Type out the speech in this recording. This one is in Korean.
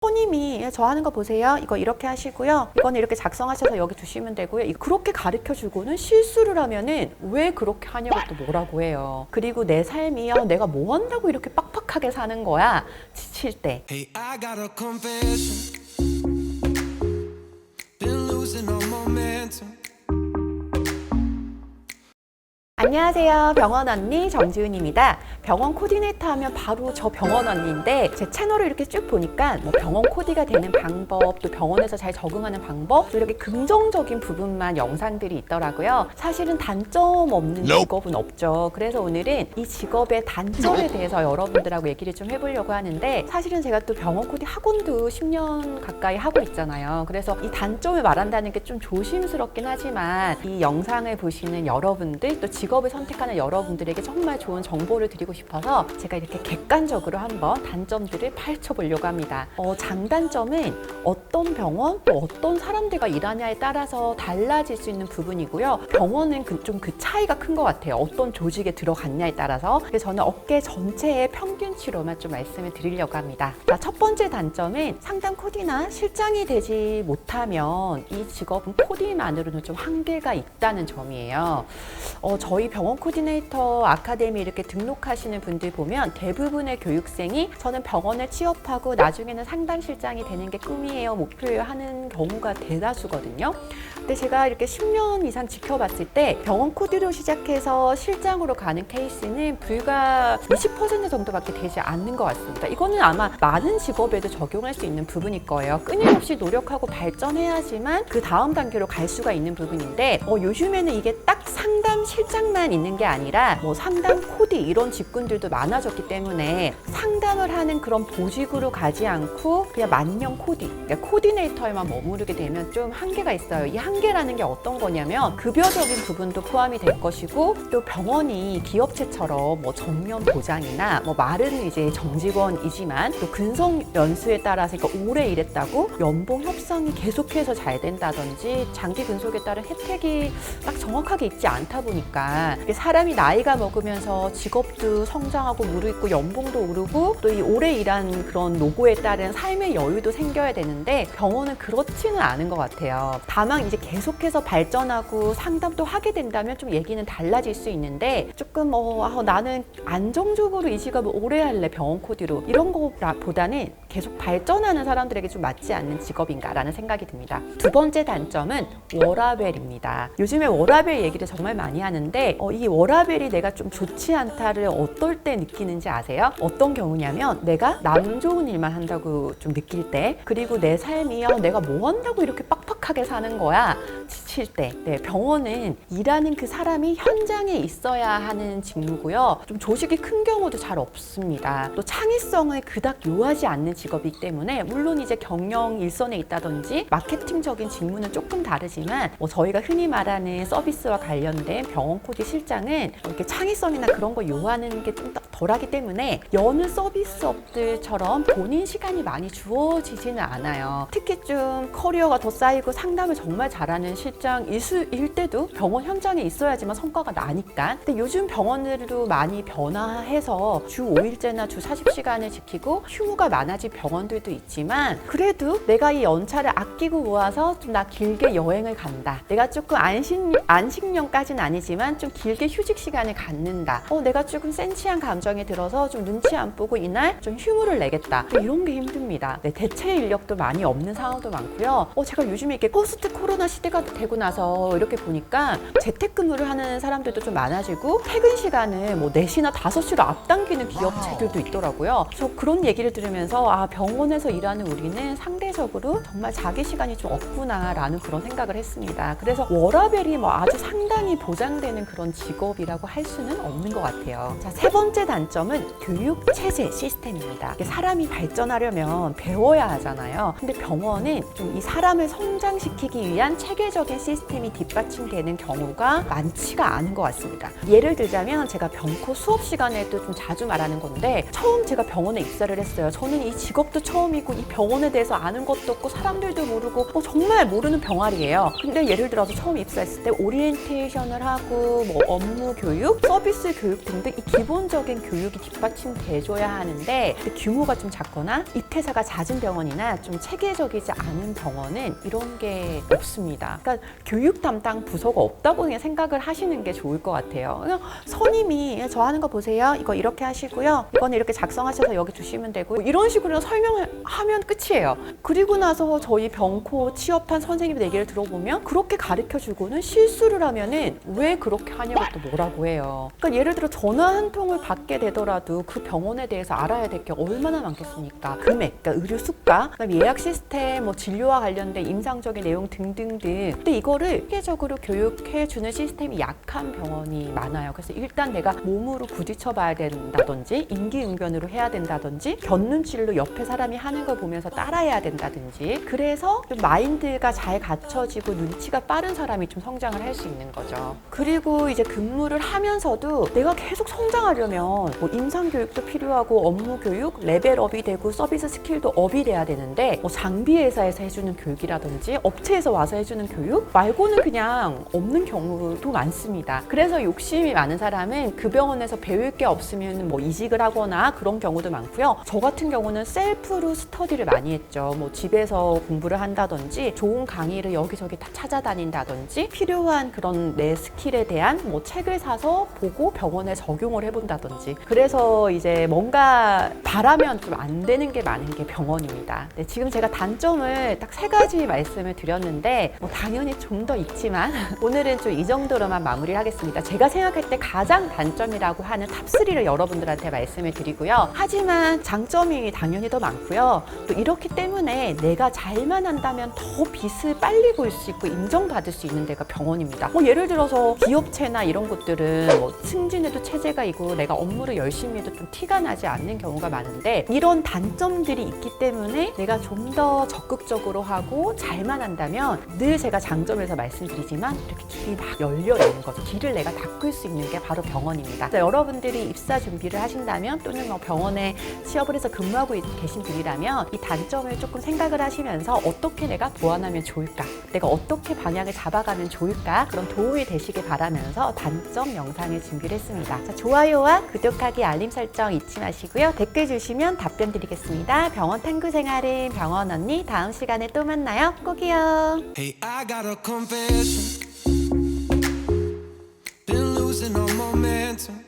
선임이 저 하는 거 보세요. 이거 이렇게 하시고요. 이거는 이렇게 작성하셔서 여기 두시면 되고요. 그렇게 가르쳐 주고는 실수를 하면은 왜 그렇게 하냐고 또 뭐라고 해요. 그리고 내 삶이요. 내가 뭐 한다고 이렇게 빡빡하게 사는 거야. 지칠 때. Hey, I got a confession. Been losing all momentum. 안녕하세요. 병원 언니 정지은입니다. 병원 코디네이터 하면 바로 저 병원 언니인데 제 채널을 이렇게 쭉 보니까 뭐 병원 코디가 되는 방법, 또 병원에서 잘 적응하는 방법, 또 이렇게 긍정적인 부분만 영상들이 있더라고요. 사실은 단점 없는 직업은 없죠. 그래서 오늘은 이 직업의 단점에 대해서 여러분들하고 얘기를 좀 해보려고 하는데, 사실은 제가 또 병원 코디 학원도 10년 가까이 하고 있잖아요. 그래서 이 단점을 말한다는 게 좀 조심스럽긴 하지만 이 영상을 보시는 여러분들, 또 직업을 선택하는 여러분들에게 정말 좋은 정보를 드리고 싶어서 제가 이렇게 객관적으로 한번 단점들을 파헤쳐보려고 합니다. 장단점은 어떤 병원, 또 어떤 사람들과 일하냐에 따라서 달라질 수 있는 부분이고요. 병원은 좀 그 차이가 큰 것 같아요. 어떤 조직에 들어갔냐에 따라서. 그래서 저는 업계 전체의 평균치로만 좀 말씀을 드리려고 합니다. 자, 첫 번째 단점은 상담 코디나 실장이 되지 못하면 이 직업은 코디만으로는 좀 한계가 있다는 점이에요. 저희 병원 코디네이터 아카데미 이렇게 등록하시는 분들 보면 대부분의 교육생이 저는 병원에 취업하고 나중에는 상담실장이 되는 게 꿈이에요, 목표예요 하는 경우가 대다수거든요. 근데 제가 이렇게 10년 이상 지켜봤을 때 병원 코디로 시작해서 실장으로 가는 케이스는 불과 20% 정도밖에 되지 않는 것 같습니다. 이거는 아마 많은 직업에도 적용할 수 있는 부분일 거예요. 끊임없이 노력하고 발전해야지만 그 다음 단계로 갈 수가 있는 부분인데, 요즘에는 이게 딱 상담실장만 있는 게 아니라 뭐 상담 코디 이런 직군들도 많아졌기 때문에 상담을 하는 그런 보직으로 가지 않고 그냥 만명 코디, 그러니까 코디네이터에만 머무르게 되면 좀 한계가 있어요. 이 한계라는 게 어떤 거냐면 급여적인 부분도 포함이 될 것이고, 또 병원이 기업체처럼 뭐 정년 보장이나 뭐 말은 이제 정직원이지만 또 근속 연수에 따라서 그러니까 오래 일했다고 연봉 협상이 계속해서 잘 된다든지 장기 근속에 따른 혜택이 딱 정확하게 있지 않다 보니까 사람이 나이가 먹으면서 직업도 성장하고 무르익고 연봉도 오르고 또 이 오래 일한 그런 노고에 따른 삶의 여유도 생겨야 되는데 병원은 그렇지는 않은 것 같아요. 다만 이제 계속해서 발전하고 상담도 하게 된다면 좀 얘기는 달라질 수 있는데, 조금 나는 안정적으로 이 직업을 오래 할래 병원 코디로 이런 거보다는 계속 발전하는 사람들에게 좀 맞지 않는 직업인가라는 생각이 듭니다. 두 번째 단점은 워라밸입니다. 요즘에 워라밸 얘기를 정말 많이 하는데 이 워라밸이 내가 좀 좋지 않다를 어떨 때 느끼는지 아세요? 어떤 경우냐면 내가 남 좋은 일만 한다고 좀 느낄 때, 그리고 내 삶이요. 내가 뭐 한다고 이렇게 빡빡하게 사는 거야. 지칠 때. 네, 병원은 일하는 그 사람이 현장에 있어야 하는 직무고요. 좀 조직이 큰 경우도 잘 없습니다. 또 창의성을 그닥 요하지 않는 직업이기 때문에 물론 이제 경영 일선에 있다든지 마케팅적인 직무는 조금 다르지만 저희가 흔히 말하는 서비스와 관련된 병원 코디 실장은 이렇게 창의성이나 그런 거 요하는 게 좀 덜하기 때문에 여느 서비스업들처럼 본인 시간이 많이 주어지지는 않아요. 특히 좀 커리어가 더 쌓이고 상담을 정말 잘하는 실장일 때도 병원 현장에 있어야지만 성과가 나니까. 근데 요즘 병원들도 많이 변화해서 주 5일제나 주 40시간을 지키고 휴무가 많아진 병원들도 있지만, 그래도 내가 이 연차를 아끼고 모아서 좀 나 길게 여행을 간다, 내가 조금 안식년까지는 아니지만 좀 길게 휴직 시간을 갖는다, 내가 조금 센치한 감정이 들어서 좀 눈치 안 보고 이날 좀 휴무를 내겠다, 이런 게 힘듭니다. 네, 대체 인력도 많이 없는 상황도 많고요. 제가 요즘에 이렇게 포스트 코로나 시대가 되고 나서 이렇게 보니까 재택근무를 하는 사람들도 좀 많아지고 퇴근 시간을 뭐 4시나 5시로 앞당기는 기업체들도 있더라고요. 그래서 그런 얘기를 들으면서 병원에서 일하는 우리는 상대적으로 정말 자기 시간이 좀 없구나라는 그런 생각을 했습니다. 그래서 워라밸이 아주 상당히 보장되는 그런 직업이라고 할 수는 없는 것 같아요. 자, 세 번째 단점은 교육체제 시스템입니다. 사람이 발전하려면 배워야 하잖아요. 근데 병원은 좀 이 사람을 성장시키기 위한 체계적인 시스템이 뒷받침되는 경우가 많지가 않은 것 같습니다. 예를 들자면 제가 병코 수업 시간에도 좀 자주 말하는 건데 처음 제가 병원에 입사를 했어요. 저는 이 직업도 처음이고 이 병원에 대해서 아는 것도 없고 사람들도 모르고 정말 모르는 병아리예요. 근데 예를 들어서 처음 입사했을 때 오리엔테이션을 하고 뭐 업무 교육, 서비스 교육 등등 이 기본적인 교육이 뒷받침돼줘야 하는데 규모가 좀 작거나 입퇴사가 잦은 병원이나 좀 체계적이지 않은 병원은 이런 게 없습니다. 그러니까 교육 담당 부서가 없다고 그냥 생각을 하시는 게 좋을 것 같아요. 그냥 선임이 저 하는 거 보세요. 이거 이렇게 하시고요. 이거는 이렇게 작성하셔서 여기 주시면 되고 이런 식으로 설명을 하면 끝이에요. 그리고 나서 저희 병코 취업한 선생님의 얘기를 들어보면 그렇게 가르쳐주고는 실수를 하면은 왜 그렇게 하냐고 또 뭐라고 해요. 그러니까 예를 들어 전화 한 통을 받게 되더라도 그 병원에 대해서 알아야 될 게 얼마나 많겠습니까? 금액, 그러니까 의료 수가, 그다음에 예약 시스템, 뭐 진료와 관련된 임상적인 내용 등등등. 근데 이거를 체계적으로 교육해주는 시스템이 약한 병원이 많아요. 그래서 일단 내가 몸으로 부딪혀 봐야 된다든지 임기응변으로 해야 된다든지 곁눈질로 옆에 사람이 하는 걸 보면서 따라해야 된다든지 그래서 좀 마인드가 잘 갖춰지고 눈치가 빠른 사람이 좀 성장을 할 수 있는 거죠. 그리고 이제 근무를 하면서도 내가 계속 성장하려면 뭐 임상교육도 필요하고 업무 교육, 레벨업이 되고 서비스 스킬도 업이 돼야 되는데 뭐 장비 회사에서 해주는 교육이라든지 업체에서 와서 해주는 교육 말고는 그냥 없는 경우도 많습니다. 그래서 욕심이 많은 사람은 그 병원에서 배울 게 없으면 뭐 이직을 하거나 그런 경우도 많고요. 저 같은 경우는 셀프로 스터디를 많이 했죠. 뭐 집에서 공부를 한다든지 좋은 강의를 여기저기 다 찾아다닌다든지 필요한 그런 내 스킬에 대한 뭐 책을 사서 보고 병원에 적용을 해본다든지 그래서 이제 뭔가 바라면 좀 안 되는 게 많은 게 병원입니다. 네, 지금 제가 단점을 딱 3가지 말씀을 드렸는데 뭐 당연히 좀 더 있지만 오늘은 좀 이 정도로만 마무리를 하겠습니다. 제가 생각할 때 가장 단점이라고 하는 탑3를 여러분들한테 말씀을 드리고요. 하지만 장점이 당연히 더 많고요. 또 이렇기 때문에 내가 잘만 한다면 더 빛을 빨리 볼 수 있고 인정받을 수 있는 데가 병원입니다. 뭐 예를 들어서 기업체나 이런 곳들은 뭐 승진에도 체제가 있고 내가 업무를 열심히 해도 좀 티가 나지 않는 경우가 많은데 이런 단점들이 있기 때문에 내가 좀 더 적극적으로 하고 잘만 한다면 늘 제가 장점에서 말씀드리지만 이렇게 길이 막 열려 있는 거죠. 길을 내가 닦을 수 있는 게 바로 병원입니다. 여러분들이 입사 준비를 하신다면 또는 뭐 병원에 취업을 해서 근무하고 계신 분이라면 이 단점을 조금 생각을 하시면서 어떻게 내가 보완하면 좋을까? 내가 어떻게 방향을 잡아가면 좋을까? 그런 도움이 되시길 바라면서 단점 영상을 준비를 했습니다. 자, 좋아요와 구독하기, 알림 설정 잊지 마시고요. 댓글 주시면 답변 드리겠습니다. 병원 탐구 생활은 병원 언니 다음 시간에 또 만나요. 꼭이요. Hey, I got a confession. Been losing all momentum.